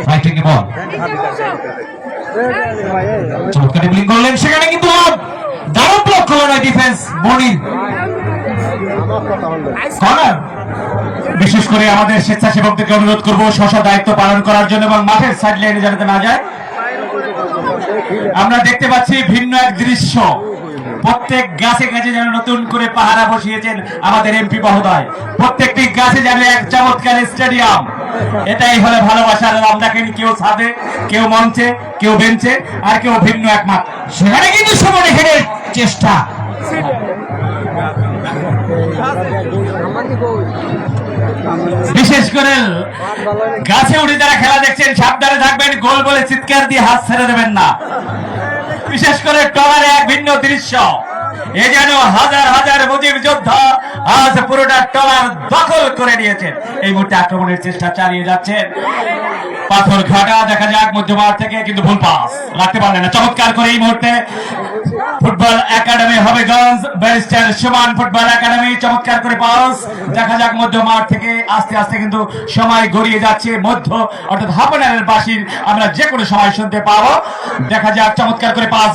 Fighting বল চমৎকার dribbling করলেন, সেখানে কিন্তু দারুণ ব্লক করলেন ওই ডিফেন্স মনির। কর্নার। বিশেষ করে আমাদের স্বেচ্ছাসেবকদেরকে অনুরোধ করবো স্ব দায়িত্ব পালন করার জন্য এবং মাঠের সাইড লাইনে যাতে না যায়। আমরা দেখতে পাচ্ছি ভিন্ন এক দৃশ্য, প্রত্যেক গাছে গাছে যেন নতুন করে পাহারা বসিয়েছেন আমাদের এমপি মহোদয়। প্রত্যেকটি গাছে যেন এক চমৎকার স্টেডিয়াম। এটাই হলো ভালোবাসার। আমরা কেউ ছাদে, কেউ মঞ্চে, কেউ বেঞ্চে, আর কেউ ভিন্ন এক মাঠ। সেখানে কিন্তু সময় হেডের চেষ্টা, বিশেষ করে গাছে উঠে যারা খেলা দেখছেন সাবধানে থাকবেন, গোল বলে চিৎকার দিয়ে হাত ছেড়ে দেবেন না। বিশেষ করে টলারে এক ভিন্ন দৃশ্য, এ যেন হাজার হাজার মুজিব যোদ্ধা আজ পুরোটা টলার দখল করে নিয়েছেন। এই মুহূর্তে আক্রমণের চেষ্টা চালিয়ে যাচ্ছেন পাথর ঘাটা। দেখা যাক মধ্যমাঠ থেকে, কিন্তু ভুল পাস রাখতে পারলেন না। চমৎকার করে এই মুহূর্তে ফুটবল একাডেমি হবিগঞ্জ ব্যারিস্টার সুমান ফুটবল একাডেমি চমৎকার করে পাস। দেখা যাক মধ্যমাঠ থেকে আস্তে আস্তে কিন্তু সময় গড়িয়ে যাচ্ছে। মধ্য অর্থাৎ হাফ এর বাসির আমরা যে কোনো সময় শুনতে পাবো। দেখা যাক চমৎকার করে পাস।